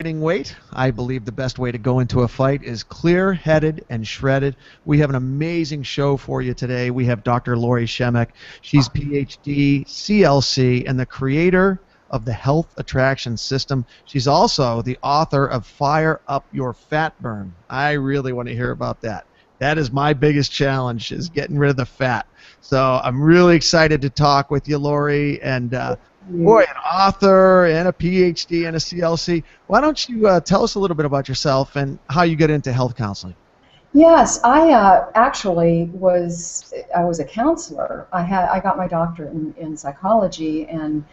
Weight. I believe the best way to go into a fight is clear-headed and shredded. We have an amazing show for you today. We have Dr. Lori Shemek. She's PhD, CLC, and the creator of the Health Attraction System. She's also the author of Fire Up Your Fat Burn. I really want to hear about that. That is my biggest challenge, is getting rid of the fat. So I'm really excited to talk with you, Lori, and boy, an author and a PhD and a CLC. Why don't you tell us a little bit about yourself and how you get into health counseling? Yes, I actually was a counselor. I got my doctorate in psychology, and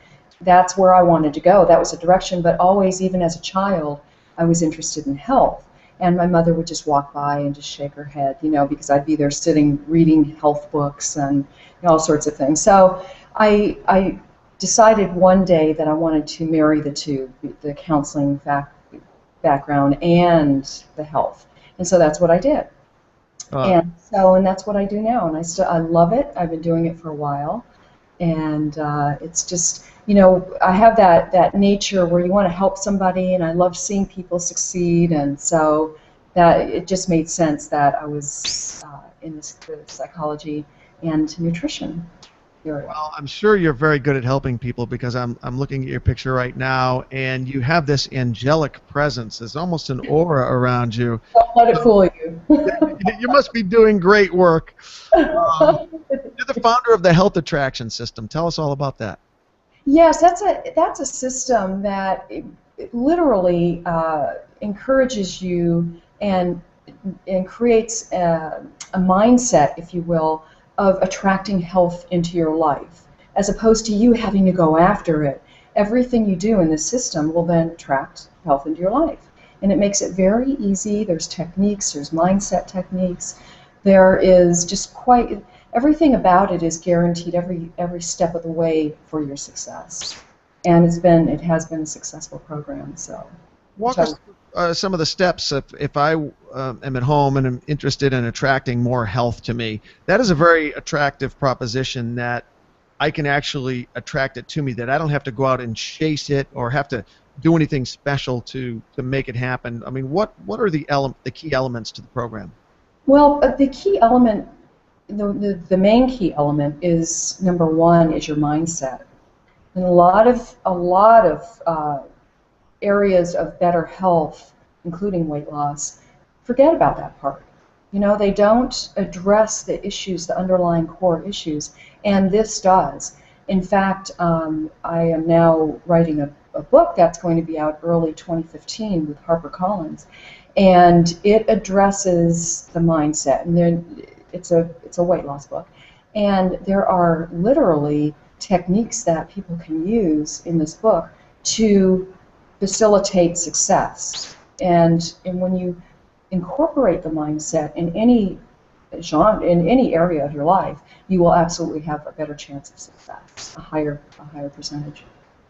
that's where I wanted to go. That was a direction, but always, even as a child, I was interested in health. And my mother would just walk by and just shake her head, because I'd be there sitting reading health books and all sorts of things. So I decided one day that I wanted to marry the two, the counseling background and the health. And so that's what I did. And that's what I do now. And I love it. I've been doing it for a while. And it's just, I have that nature where you want to help somebody, and I love seeing people succeed. And so that it just made sense that I was in the psychology and nutrition area. Well, I'm sure you're very good at helping people, because I'm looking at your picture right now, and you have this angelic presence. There's almost an aura around you. Don't let it fool you. You must be doing great work. You're the founder of the Health Attraction System. Tell us all about that. Yes, that's a system that it literally encourages you and creates a mindset, if you will, of attracting health into your life, as opposed to you having to go after it. Everything you do in the system will then attract health into your life. And it makes it very easy. There's techniques, there's mindset techniques. There is just everything about it is guaranteed every step of the way for your success. And it has been a successful program. So walk us through some of the steps. If I am at home and am interested in attracting more health to me, that is a very attractive proposition, that I can actually attract it to me, that I don't have to go out and chase it or have to do anything special to make it happen. I mean, what are the key elements to the program? Well, the key element, the main key element is, number one, is your mindset. And a lot of areas of better health, including weight loss, forget about that part. They don't address the issues, the underlying core issues, and this does. In fact, I am now writing a book that's going to be out early 2015 with HarperCollins, and it addresses the mindset. And then it's a weight loss book, and there are literally techniques that people can use in this book to facilitate success. And when you incorporate the mindset in any genre, in any area of your life, you will absolutely have a better chance of success, a higher percentage.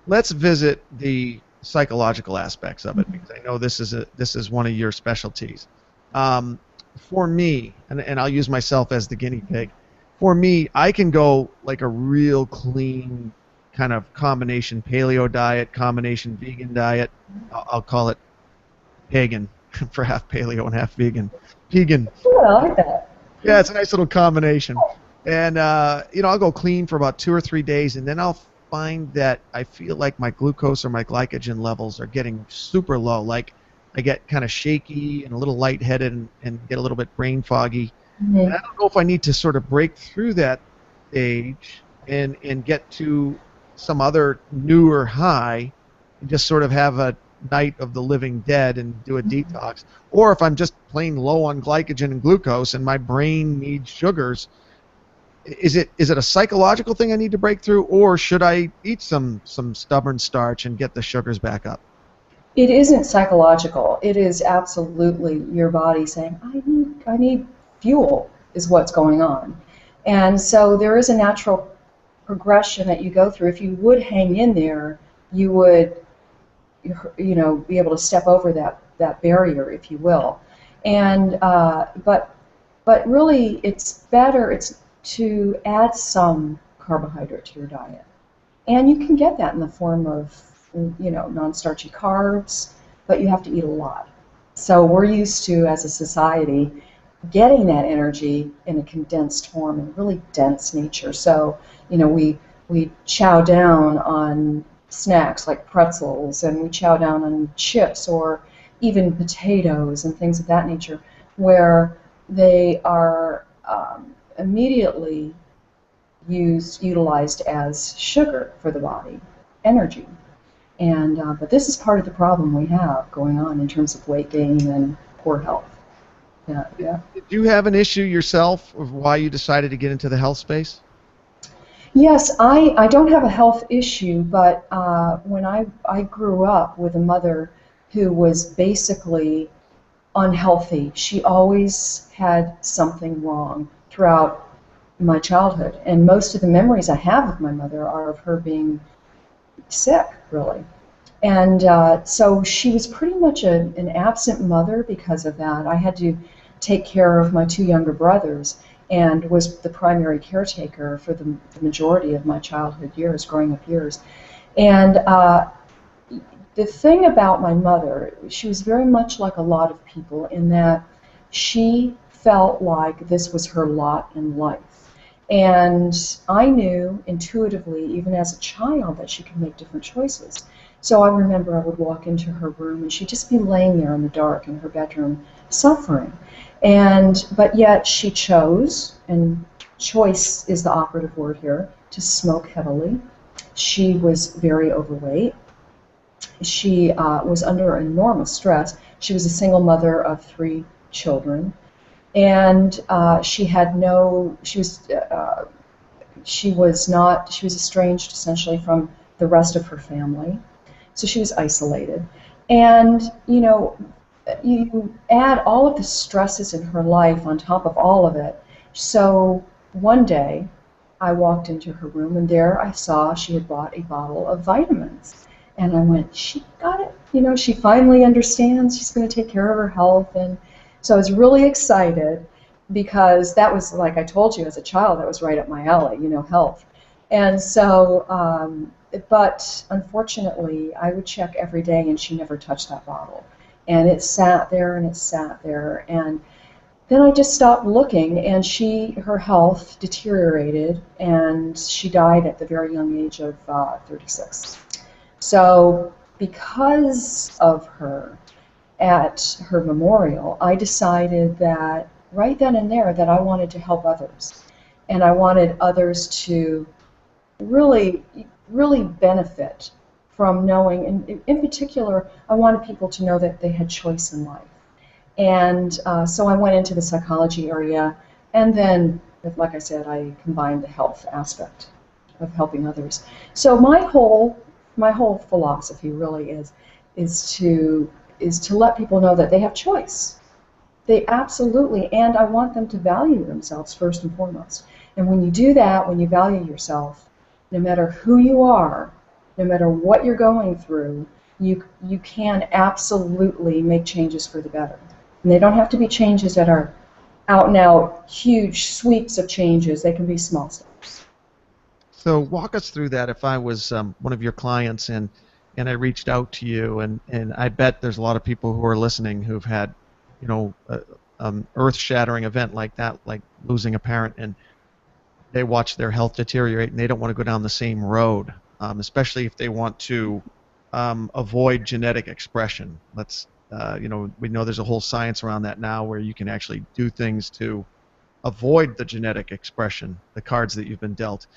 Let's visit the psychological aspects of it, because I know this is one of your specialties. For me, and I'll use myself as the guinea pig. For me, I can go like a real clean kind of combination paleo diet, combination vegan diet. I'll call it pagan for half paleo and half vegan. Vegan. Oh, I like that. Yeah, it's a nice little combination. And I'll go clean for about 2 or 3 days, and then I'll find that I feel like my glucose or my glycogen levels are getting super low. Like I get kind of shaky and a little lightheaded and get a little bit brain foggy. Mm-hmm. And I don't know if I need to sort of break through that stage and get to some other newer high and just sort of have a night of the living dead and do a detox, or if I'm just plain low on glycogen and glucose and my brain needs sugars. Is it a psychological thing I need to break through, or should I eat some stubborn starch and get the sugars back up? It isn't psychological. It is absolutely your body saying, I need fuel, is what's going on. And so there is a natural progression that you go through. If you would hang in there, you would be able to step over that barrier, if you will. And but really, it's better to add some carbohydrate to your diet, and you can get that in the form of non-starchy carbs, but you have to eat a lot. So we're used to, as a society, getting that energy in a condensed form in really dense nature. So, we chow down on snacks like pretzels, and we chow down on chips or even potatoes and things of that nature, where they are immediately utilized as sugar for the body, energy. And but this is part of the problem we have going on in terms of weight gain and poor health. Yeah, yeah. Did you have an issue yourself of why you decided to get into the health space? Yes, I don't have a health issue, but when I grew up with a mother who was basically unhealthy, she always had something wrong throughout my childhood. And most of the memories I have of my mother are of her being sick, really. And so she was pretty much an absent mother because of that. I had to take care of my two younger brothers and was the primary caretaker for the majority of my childhood years, growing up years. And the thing about my mother, she was very much like a lot of people in that she felt like this was her lot in life. And I knew intuitively, even as a child, that she could make different choices. So I remember I would walk into her room and she'd just be laying there in the dark in her bedroom, suffering. But yet she chose, and choice is the operative word here, to smoke heavily. She was very overweight. She was under enormous stress. She was a single mother of 3 children. And she was estranged essentially from the rest of her family. So she was isolated. And, you add all of the stresses in her life on top of all of it. So one day I walked into her room and there I saw she had bought a bottle of vitamins. And I went, she got it. She finally understands she's going to take care of her health. And so I was really excited because that was, like I told you, as a child, that was right up my alley, health. And so, but unfortunately, I would check every day and she never touched that bottle. And it sat there and it sat there. And then I just stopped looking and her health deteriorated and she died at the very young age of 36. So because of her, at her memorial, I decided that right then and there that I wanted to help others. And I wanted others to really, really benefit from knowing, and in particular, I wanted people to know that they had choice in life. And so I went into the psychology area, and then, like I said, I combined the health aspect of helping others. So my whole philosophy really is to let people know that they have choice. They absolutely, and I want them to value themselves first and foremost. And when you do that, when you value yourself, no matter who you are, no matter what you're going through, you can absolutely make changes for the better. And they don't have to be changes that are out and out, huge sweeps of changes. They can be small steps. So walk us through that. If I was one of your clients and I reached out to you, and I bet there's a lot of people who are listening who've had, earth-shattering event like that, like losing a parent, and they watch their health deteriorate, and they don't want to go down the same road, especially if they want to avoid genetic expression. We know there's a whole science around that now where you can actually do things to avoid the genetic expression, the cards that you've been dealt.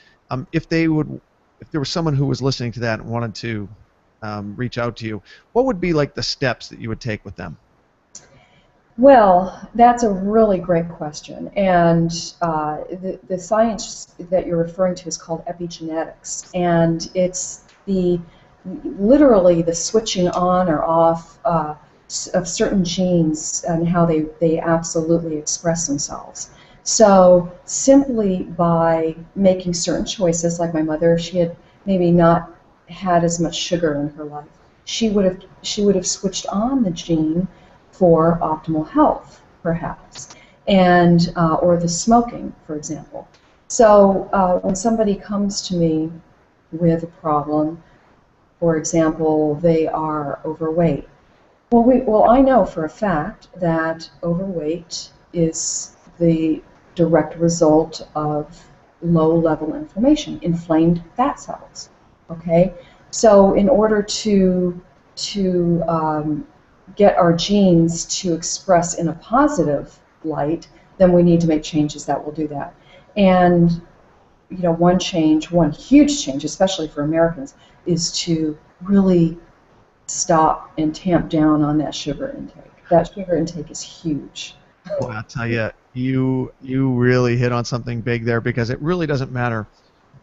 If there was someone who was listening to that and wanted to reach out to you, what would be like the steps that you would take with them? Well, that's a really great question. And the science that you're referring to is called epigenetics. And it's literally the switching on or off of certain genes and how they absolutely express themselves. So simply by making certain choices, like my mother, she had maybe not had as much sugar in her life, she would have switched on the gene for optimal health, perhaps, and or the smoking, for example. So when somebody comes to me with a problem, for example, they are overweight, Well, I know for a fact that overweight is the direct result of low-level inflammation, inflamed fat cells. Okay, so in order to get our genes to express in a positive light, then we need to make changes that will do that. And one change, one huge change, especially for Americans, is to really stop and tamp down on that sugar intake. That sugar intake is huge. Boy, I'll tell you, you really hit on something big there because it really doesn't matter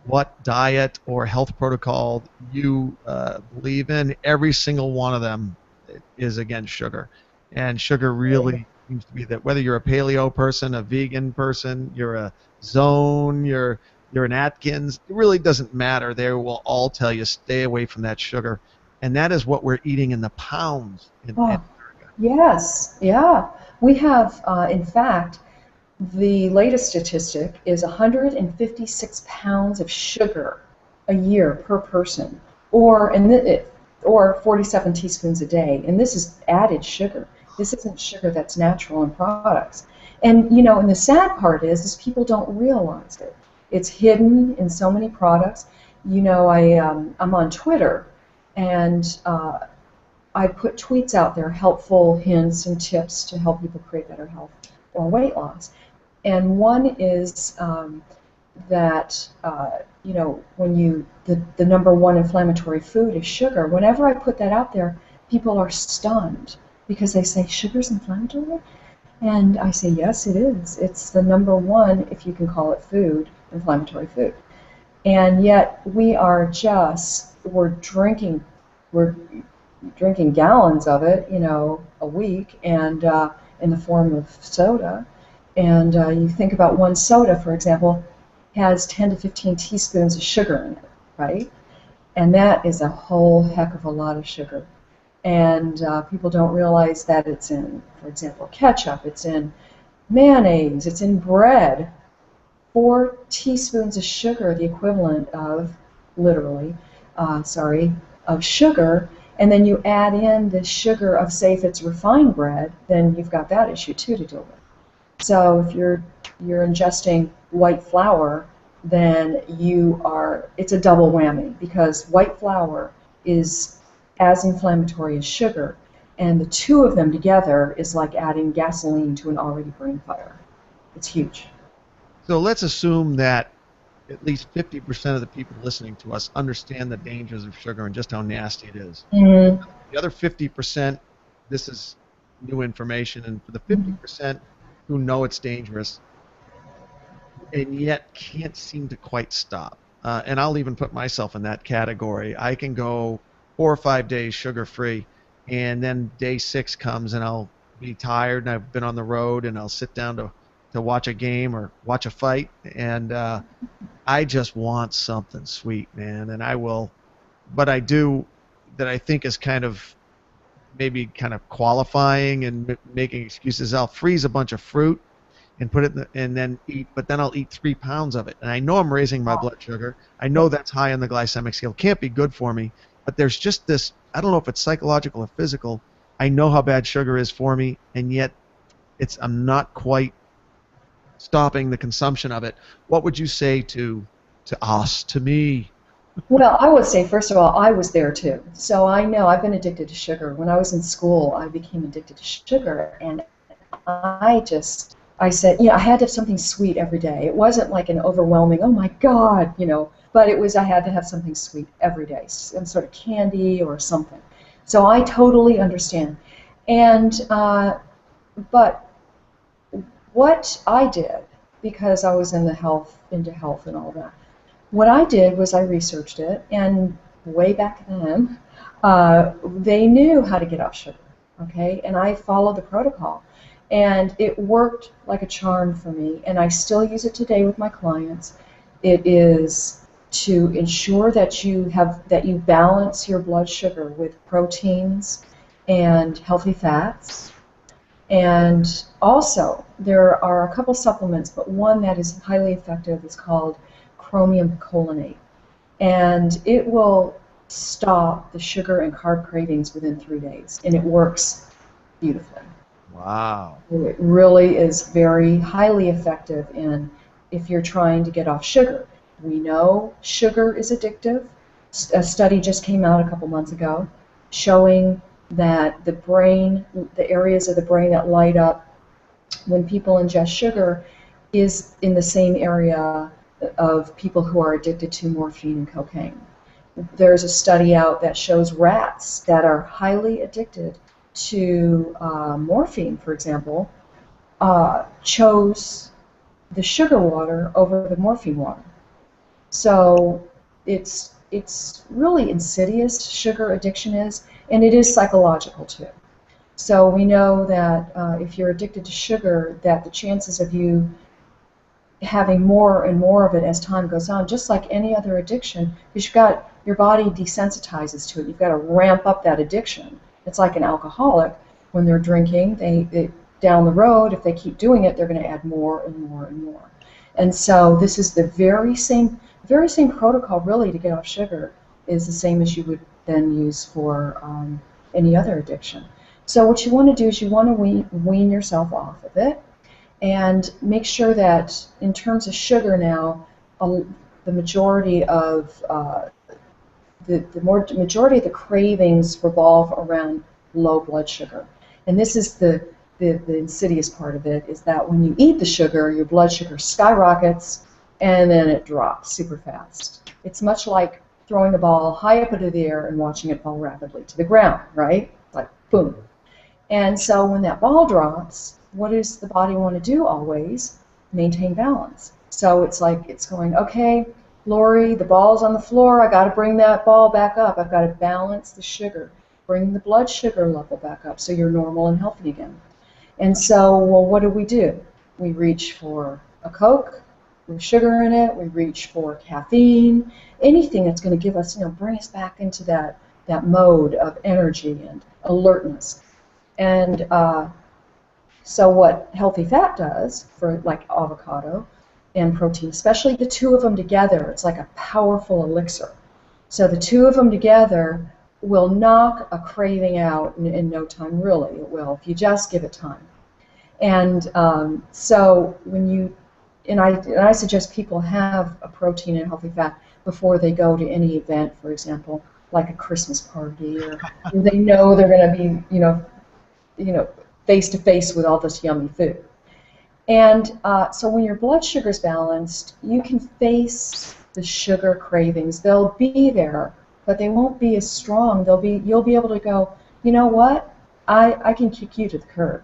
what diet or health protocol you believe in. Every single one of them is against sugar, and sugar really seems to be that. Whether you're a paleo person, a vegan person, you're a zone, you're an Atkins, it really doesn't matter. They will all tell you stay away from that sugar, and that is what we're eating in the pounds in Oh, America. yes, yeah. We have, in fact, the latest statistic is 156 pounds of sugar a year per person, or 47 teaspoons a day. And this is added sugar. This isn't sugar that's natural in products. And the sad part is people don't realize it. It's hidden in so many products. I'm on Twitter, and I put tweets out there, helpful hints and tips to help people create better health or weight loss. And one is that the number one inflammatory food is sugar. Whenever I put that out there, people are stunned because they say sugar's inflammatory, and I say yes, it is. It's the number one, if you can call it food, inflammatory food. And yet we're drinking gallons of it, a week, and in the form of soda. And you think about one soda, for example, has 10 to 15 teaspoons of sugar in it, right? And that is a whole heck of a lot of sugar. And people don't realize that it's in, for example, ketchup, it's in mayonnaise, it's in bread. 4 teaspoons of sugar, the equivalent of, literally, of sugar, and then you add in the sugar of, say, if it's refined bread, then you've got that issue too to deal with. So if you're ingesting white flour, then it's a double whammy because white flour is as inflammatory as sugar, and the two of them together is like adding gasoline to an already burning fire. It's huge. So let's assume that at least 50% of the people listening to us understand the dangers of sugar and just how nasty it is. Mm-hmm. The other 50%, this is new information, and for the Mm-hmm. 50% who know it's dangerous and yet can't seem to quite stop, and I'll even put myself in that category. I can go 4 or 5 days sugar-free, and then day 6 comes, and I'll be tired, and I've been on the road, and I'll sit down to watch a game or watch a fight, and I just want something sweet, man, and I will. But I do that I think is kind of maybe kind of qualifying and making excuses. I'll freeze a bunch of fruit and put it and then eat, but then I'll eat 3 pounds of it. And I know I'm raising my blood sugar. I know that's high on the glycemic scale. Can't be good for me. But there's just this, I don't know if it's psychological or physical. I know how bad sugar is for me, and yet I'm not quite stopping the consumption of it. What would you say to us, to me? Well, I would say, first of all, I was there too. So I know I've been addicted to sugar. When I was in school, I became addicted to sugar. And I said, I had to have something sweet every day. It wasn't like an overwhelming, oh my God, but it was, I had to have something sweet every day, some sort of candy or something. So I totally understand. And, but what I did, because I was into health and all that, what I did was I researched it, and way back then, they knew how to get off sugar, okay? And I followed the protocol, and it worked like a charm for me, and I still use it today with my clients. It is to ensure that you balance your blood sugar with proteins and healthy fats. And also, there are a couple supplements, but one that is highly effective is called chromium cholinate. And it will stop the sugar and carb cravings within 3 days, and it works beautifully. Wow. It really is very highly effective in if you're trying to get off sugar. We know sugar is addictive. A study just came out a couple months ago showing that the brain, the areas of the brain that light up when people ingest sugar is in the same area of people who are addicted to morphine and cocaine. There's a study out that shows rats that are highly addicted to morphine, for example, chose the sugar water over the morphine water. So it's really insidious, sugar addiction is, and it is psychological too. So we know that if you're addicted to sugar, that the chances of you having more and more of it as time goes on, just like any other addiction, because your body desensitizes to it. You've got to ramp up that addiction. It's like an alcoholic. When they're drinking, they down the road, if they keep doing it, they're going to add more and more and more. And so this is the very same protocol, really, to get off sugar is the same as you would then use for any other addiction. So what you want to do is you want to wean yourself off of it, and make sure that in terms of sugar now, the majority of majority of the cravings revolve around low blood sugar. And this is the insidious part of it, is that when you eat the sugar, your blood sugar skyrockets and then it drops super fast. It's much like throwing a ball high up into the air and watching it fall rapidly to the ground, right? Like boom. And so when that ball drops, what does the body want to do always? Maintain balance. So it's like it's going, okay, Lori, the ball's on the floor. I got to bring that ball back up. I've got to balance the sugar, bring the blood sugar level back up so you're normal and healthy again. And so, well, what do? We reach for a Coke with sugar in it. We reach for caffeine, anything that's going to give us, bring us back into that mode of energy and alertness. And so what healthy fat does, for like avocado and protein, especially the two of them together, it's like a powerful elixir. So the two of them together will knock a craving out in no time, really. It will, if you just give it time. And so I suggest people have a protein and healthy fat before they go to any event, for example, like a Christmas party, or they know they're going to be, face to face with all this yummy food. And so when your blood sugar is balanced, you can face the sugar cravings. They'll be there, but they won't be as strong. You'll be able to go, you know what? I can kick you to the curb.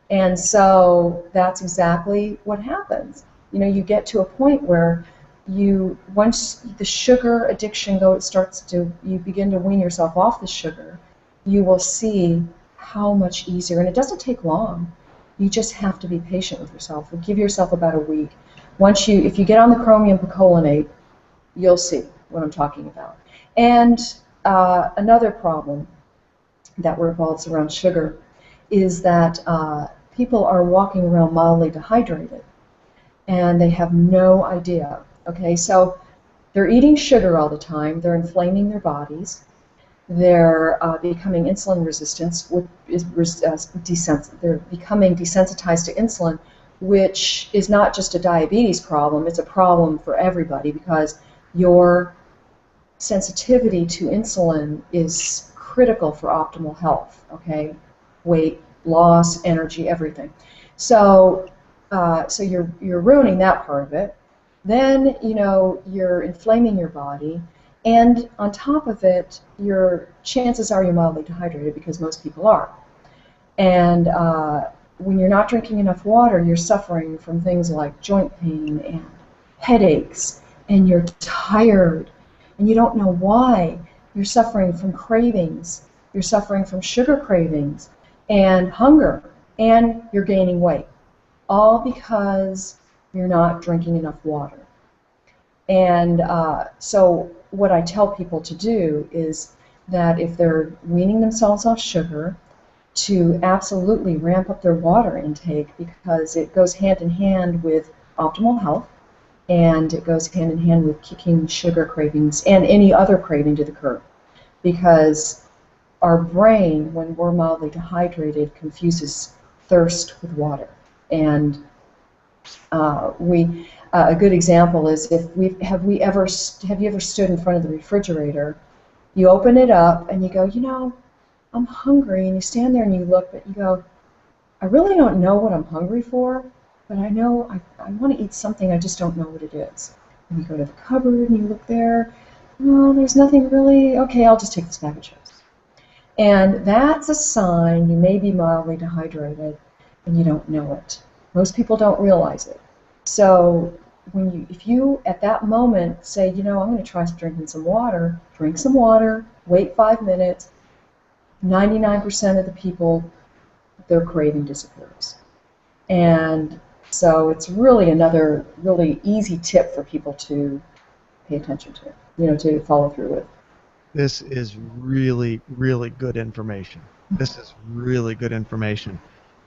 And so that's exactly what happens. You get to a point where once the sugar addiction you begin to wean yourself off the sugar, you will see how much easier, and it doesn't take long. You just have to be patient with yourself. Give yourself about a week. If you get on the chromium picolinate, you'll see what I'm talking about. And another problem that revolves around sugar is that people are walking around mildly dehydrated, and they have no idea. Okay, so they're eating sugar all the time. They're inflaming their bodies. They're becoming insulin resistant, they're becoming desensitized to insulin, which is not just a diabetes problem, it's a problem for everybody, because your sensitivity to insulin is critical for optimal health, okay? Weight loss, energy, everything. So you're ruining that part of it. Then, you're inflaming your body. And on top of it, your chances are you're mildly dehydrated, because most people are. And when you're not drinking enough water, you're suffering from things like joint pain and headaches, and you're tired, and you don't know why. You're suffering from cravings. You're suffering from sugar cravings and hunger, and you're gaining weight, all because you're not drinking enough water. And so what I tell people to do is that if they're weaning themselves off sugar, to absolutely ramp up their water intake, because it goes hand in hand with optimal health, and it goes hand in hand with kicking sugar cravings and any other craving to the curb. because our brain, when we're mildly dehydrated, confuses thirst with water. And a good example is if have you ever stood in front of the refrigerator, you open it up and you go, I'm hungry, and you stand there and you look, but you go, I really don't know what I'm hungry for, but I know I want to eat something, I just don't know what it is. And you go to the cupboard and you look there, well, there's nothing really, okay, I'll just take this bag of chips. And that's a sign you may be mildly dehydrated and you don't know it. Most people don't realize it. So if you at that moment say, I'm going to try drinking some water, drink some water, wait 5 minutes, 99% of the people, their craving disappears. And so it's really another really easy tip for people to pay attention to, to follow through with. This is really, really good information. This is really good information.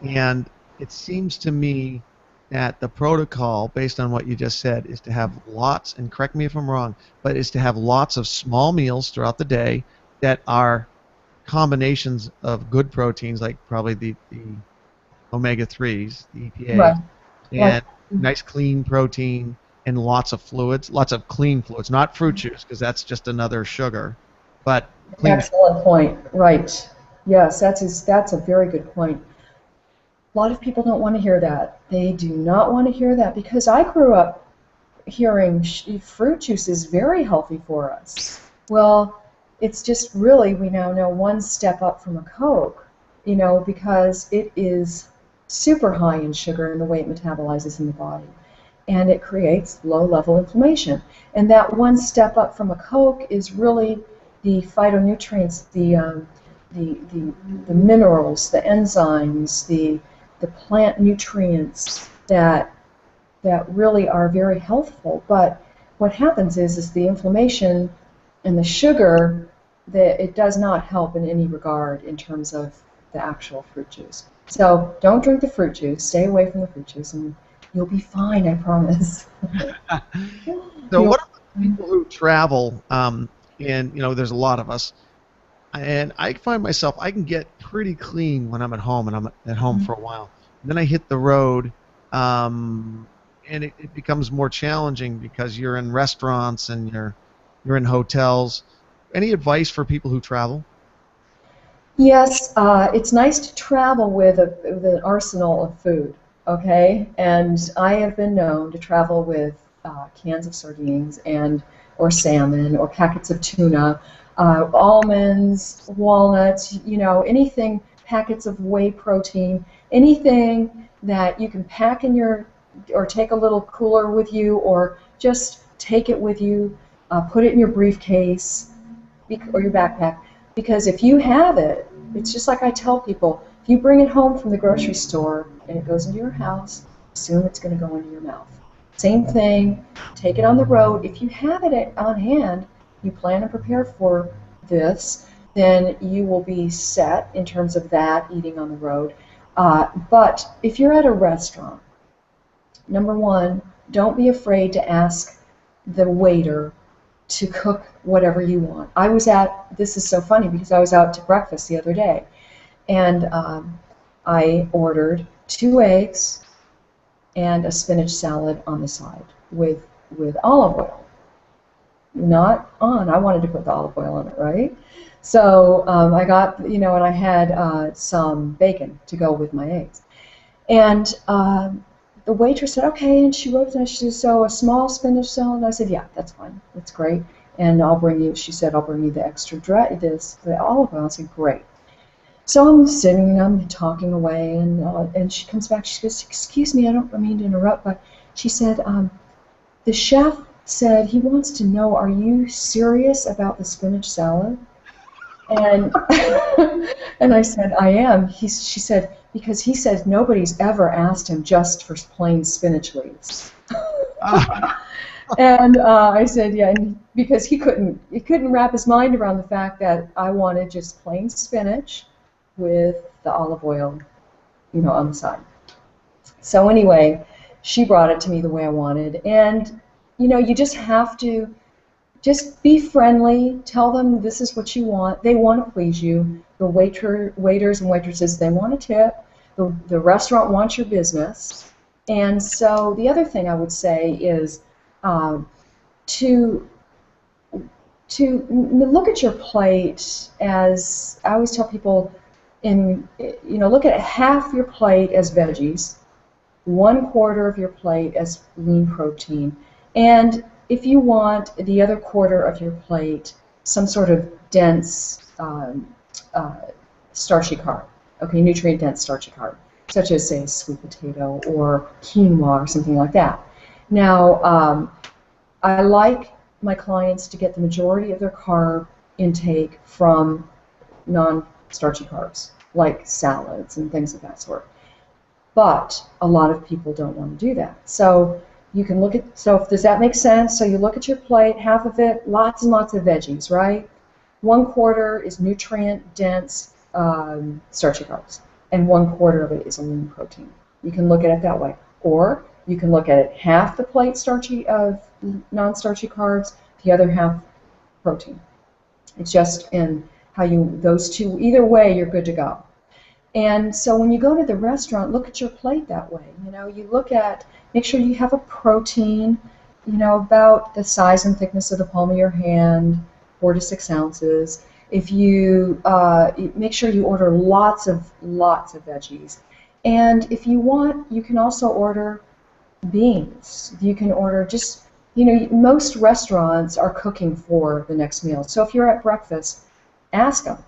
And it seems to me that the protocol, based on what you just said, is to have lots, and correct me if I'm wrong, but is to have lots of small meals throughout the day that are combinations of good proteins, like probably the omega-3s, the EPA, Right. and nice clean protein, and lots of fluids, lots of clean fluids, not fruit juice, because that's just another sugar, but clean. Excellent point. Right. Yes, that's a very good point. A lot of people don't want to hear that. They do not want to hear that, because I grew up hearing fruit juice is very healthy for us. Well, it's just really, we now know, one step up from a Coke, because it is super high in sugar in the way it metabolizes in the body. And it creates low-level inflammation. And that one step up from a Coke is really the phytonutrients, the minerals, the enzymes, the plant nutrients that really are very healthful. But what happens is the inflammation and the sugar, that it does not help in any regard in terms of the actual fruit juice. So don't drink the fruit juice. Stay away from the fruit juice, and you'll be fine, I promise. So what about people who travel, and there's a lot of us, and I find myself, I can get pretty clean when I'm at home, and I'm at home for a while. And then I hit the road, and it becomes more challenging because you're in restaurants and you're in hotels. Any advice for people who travel? Yes, it's nice to travel with an arsenal of food, okay? And I have been known to travel with cans of sardines or salmon or packets of tuna, almonds, walnuts, anything, packets of whey protein, anything that you can pack in or take a little cooler with you, or just take it with you, put it in your briefcase or your backpack. Because if you have it, it's just like I tell people, if you bring it home from the grocery store and it goes into your house, soon it's going to go into your mouth. Same thing, take it on the road. If you have it on hand, you plan and prepare for this, then you will be set in terms of that, eating on the road. But if you're at a restaurant, number one, don't be afraid to ask the waiter to cook whatever you want. This is so funny, because I was out to breakfast the other day, and I ordered 2 eggs and a spinach salad on the side with olive oil. I wanted to put the olive oil on it, right? So I got, and I had some bacon to go with my eggs. And the waitress said, okay, and she wrote down, she said, so a small spinach salad? And I said, yeah, that's fine, that's great. And she said, I'll bring you the extra the olive oil. I said, great. So I'm talking away, and she comes back, she goes, excuse me, I don't mean to interrupt, but she said, the chef said he wants to know, are you serious about the spinach salad? And and I said, I am. She said, because he said nobody's ever asked him just for plain spinach leaves. And I said, yeah, because he couldn't wrap his mind around the fact that I wanted just plain spinach with the olive oil, on the side. So anyway, she brought it to me the way I wanted, and you just have to just be friendly. Tell them this is what you want. They want to please you. The waiters and waitresses, they want a tip. The restaurant wants your business. And so the other thing I would say is to look at your plate as I always tell people look at half your plate as veggies, 1/4 of your plate as lean protein, and if you want the other 1/4 of your plate some sort of dense starchy carb, okay, nutrient dense starchy carb, such as say sweet potato or quinoa or something like that. Now, I like my clients to get the majority of their carb intake from non-starchy carbs, like salads and things of that sort. But a lot of people don't want to do that. So you can look at, so does that make sense? So you look at your plate, half of it, lots and lots of veggies, right? 1/4 is nutrient-dense starchy carbs, and 1/4 of it is a lean protein. You can look at it that way. Or you can look at it half the plate starchy of non-starchy carbs, the other half protein. It's just in how those two, either way, you're good to go. And so when you go to the restaurant, look at your plate that way. You look at, make sure you have a protein, about the size and thickness of the palm of your hand, 4 to 6 ounces. If you make sure you order lots of veggies. And if you want, you can also order beans. You can order just, most restaurants are cooking for the next meal. So if you're at breakfast, ask them,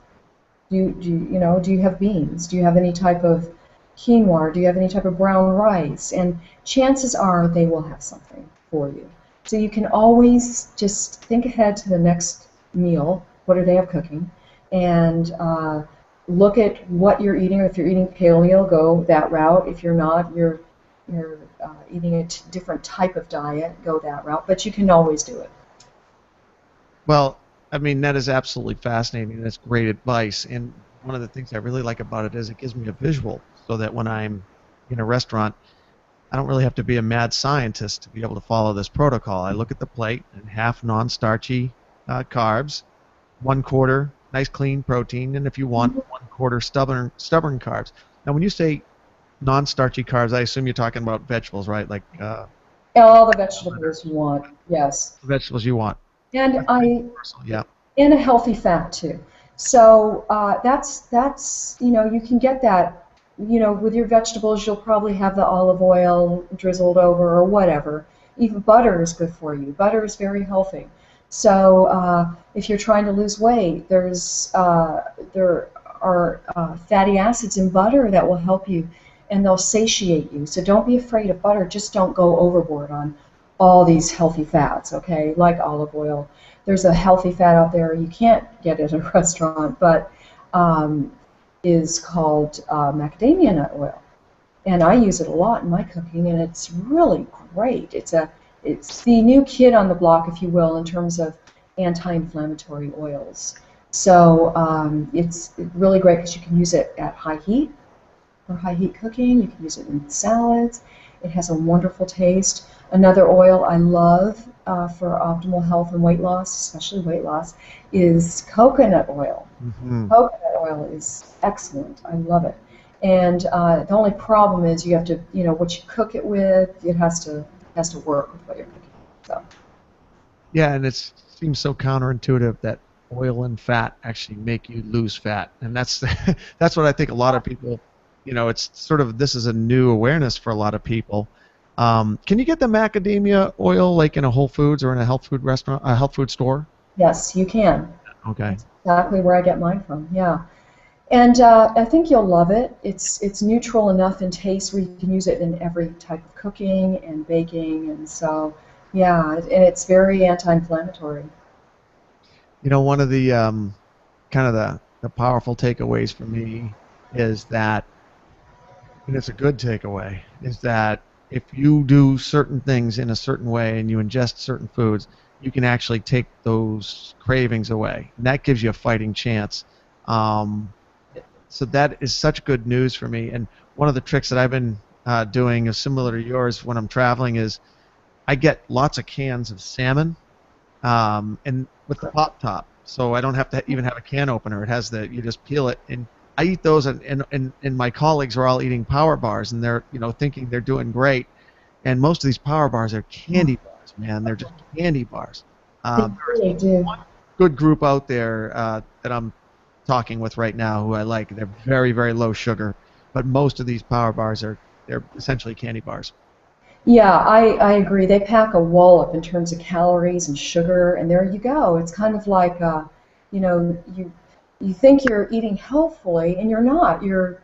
do you have beans? Do you have any type of quinoa? Do you have any type of brown rice? And chances are they will have something for you. So you can always just think ahead to the next meal. What do they have cooking? And look at what you're eating. If you're eating paleo, go that route. If you're not, you're eating a different type of diet, go that route. But you can always do it. Well, I mean, that is absolutely fascinating. That's great advice. And one of the things I really like about it is it gives me a visual so that when I'm in a restaurant, I don't really have to be a mad scientist to be able to follow this protocol. I look at the plate and half non-starchy carbs, 1/4 nice clean protein, and if you want, 1/4 stubborn carbs. Now, when you say non-starchy carbs, I assume you're talking about vegetables, right? Like all the vegetables you want, yes. The vegetables you want. And Yeah. And a healthy fat too. So that's you can get that. With your vegetables, you'll probably have the olive oil drizzled over or whatever. Even butter is good for you. Butter is very healthy. So if you're trying to lose weight, there are fatty acids in butter that will help you, and they'll satiate you. So don't be afraid of butter. Just don't go overboard on all these healthy fats, okay? Like olive oil. There's a healthy fat out there you can't get at a restaurant, but is called macadamia nut oil, and I use it a lot in my cooking, and it's really great. It's the new kid on the block, if you will, in terms of anti-inflammatory oils. So it's really great because you can use it at high heat for high heat cooking. You can use it in salads. It has a wonderful taste. Another oil I love for optimal health and weight loss, especially weight loss, is coconut oil. Mm-hmm. Coconut oil is excellent. I love it. And the only problem is you have to, what you cook it with, it has to work with what you're cooking. So. Yeah, and it seems so counterintuitive that oil and fat actually make you lose fat, and that's that's what I think a lot of people, it's sort of, this is a new awareness for a lot of people. Can you get the macadamia oil like in a Whole Foods or in a health food restaurant, a health food store? Yes, you can. Okay. That's exactly where I get mine from. Yeah, and I think you'll love it. It's neutral enough in taste where you can use it in every type of cooking and baking, and so yeah, and it's very anti-inflammatory. One of the kind of the powerful takeaways for me is that, and it's a good takeaway, is that if you do certain things in a certain way and you ingest certain foods, you can actually take those cravings away. And that gives you a fighting chance. So that is such good news for me. And one of the tricks that I've been doing is similar to yours when I'm traveling is I get lots of cans of salmon and with the pop top, so I don't have to even have a can opener. It has you just peel it, and I eat those, and my colleagues are all eating power bars, and they're thinking they're doing great, and most of these power bars are candy bars, man. They're just candy bars. They There's really do. one good group out there that I'm talking with right now who I like. They're very, very low sugar, but most of these power bars they're essentially candy bars. Yeah, I agree. They pack a wallop in terms of calories and sugar, and there you go. It's kind of like, you think you're eating healthfully, and you're not. You're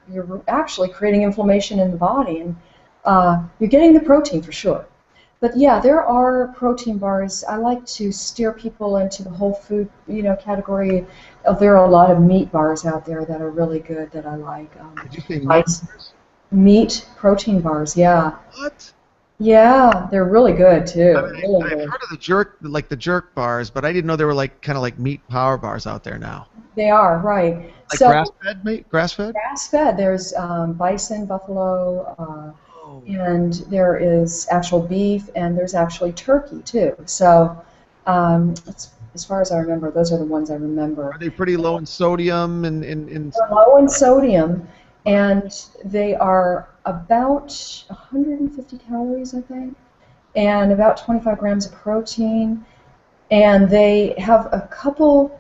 actually creating inflammation in the body, and you're getting the protein for sure. But yeah, there are protein bars. I like to steer people into the whole food, category. There are a lot of meat bars out there that are really good that I like. Did you say meat bars? Meat protein bars, yeah. What? Yeah, they're really good too. I mean, Really I've good. heard of the jerk bars, but I didn't know they were kind of like meat power bars out there now. They are, right. Like So grass-fed meat, grass-fed? grass-fed, there's bison, buffalo, Oh. and there is actual beef, and there's actually turkey too. So as far as I remember, those are the ones I remember. Are they pretty low in sodium and They're low in sodium, and they are about 150 calories, I think, and about 25 grams of protein. And they have a couple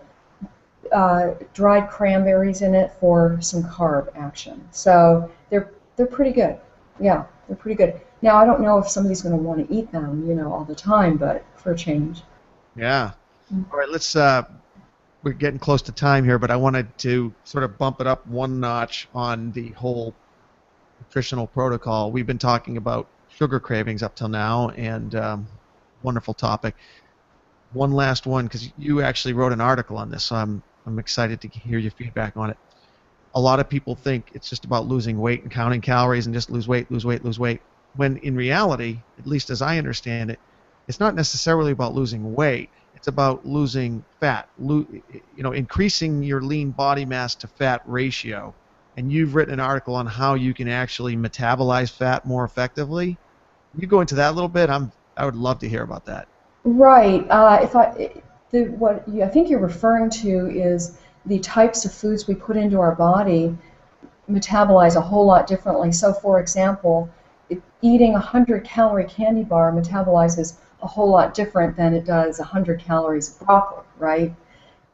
dried cranberries in it for some carb action. So they're pretty good. Yeah, they're pretty good. Now I don't know if somebody's going to want to eat them, all the time, but for a change. yeah. All right, we're getting close to time here, but I wanted to sort of bump it up one notch on the whole nutritional protocol. We've been talking about sugar cravings up till now, and wonderful topic. One last one, because you actually wrote an article on this, so I'm excited to hear your feedback on it. A lot of people think it's just about losing weight and counting calories and just lose weight, lose weight, lose weight. When in reality, at least as I understand it, it's not necessarily about losing weight. It's about losing fat, increasing your lean body mass to fat ratio. And you've written an article on how you can actually metabolize fat more effectively. Can you go into that a little bit? I would love to hear about that. Right. What I think you're referring to is the types of foods we put into our body metabolize a whole lot differently. So, for example, eating a 100-calorie candy bar metabolizes a whole lot different than it does 100 calories of broccoli, right?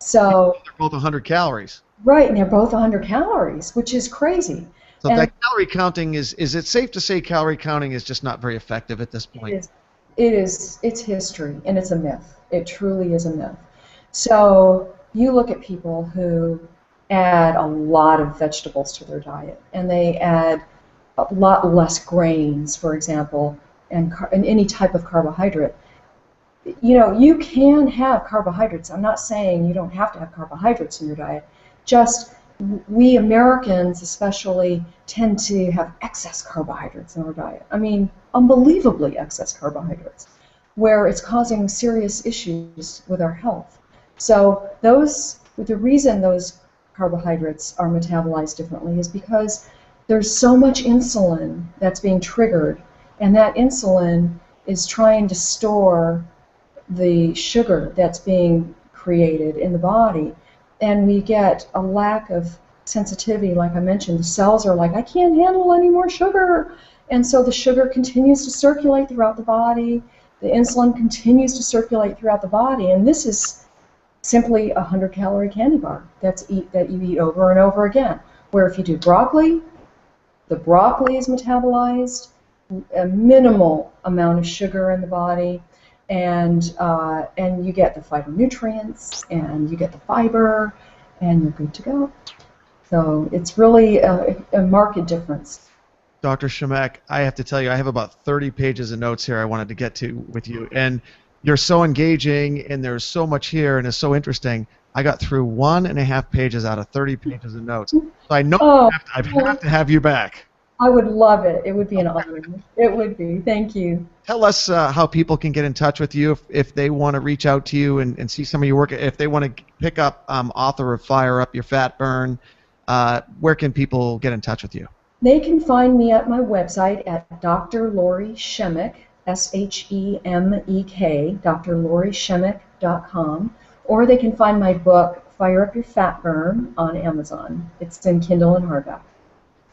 So they're both 100 calories. Right, and they're both 100 calories, which is crazy. So And that calorie counting is it safe to say calorie counting is just not very effective at this point? it's history, and it's a myth. It truly is a myth. So you look at people who add a lot of vegetables to their diet, and they add a lot less grains, for example, and any type of carbohydrate. You can have carbohydrates. I'm not saying you don't have to have carbohydrates in your diet. Just we Americans especially tend to have excess carbohydrates in our diet. I mean, unbelievably excess carbohydrates, where it's causing serious issues with our health. So the reason those carbohydrates are metabolized differently is because there's so much insulin that's being triggered, and that insulin is trying to store the sugar that's being created in the body, and we get a lack of sensitivity. Like I mentioned, the cells are like, I can't handle any more sugar, and so the sugar continues to circulate throughout the body, the insulin continues to circulate throughout the body, and this is simply a 100-calorie candy bar that you eat over and over again. Where if you do broccoli, the broccoli is metabolized, a minimal amount of sugar in the body, and you get the phytonutrients, and you get the fiber, and you're good to go. So it's really a marked difference. Dr. Shemek, I have to tell you, I have about 30 pages of notes here I wanted to get to with you, and you're so engaging, and there's so much here, and it's so interesting. I got through 1.5 pages out of 30 pages of notes. So I know I have to have you back. I would love it. It would be an honor. It would be. Thank you. Tell us how people can get in touch with you if they want to reach out to you and see some of your work. If they want to pick up author of Fire Up Your Fat Burn, where can people get in touch with you? They can find me at my website at Dr. Lori Shemek, Shemek, drloryshemek.com, or they can find my book, Fire Up Your Fat Burn, on Amazon. It's in Kindle and hardback.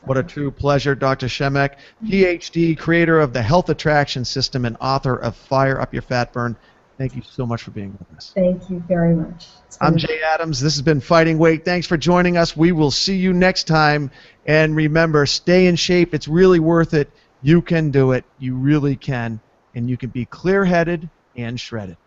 What a true pleasure, Dr. Shemek, PhD, creator of the Health Attraction System and author of Fire Up Your Fat Burn. Thank you so much for being with us. Thank you very much. I'm Jay Adams. This has been Fighting Weight. Thanks for joining us. We will see you next time. And remember, stay in shape. It's really worth it. You can do it. You really can. And you can be clear-headed and shredded.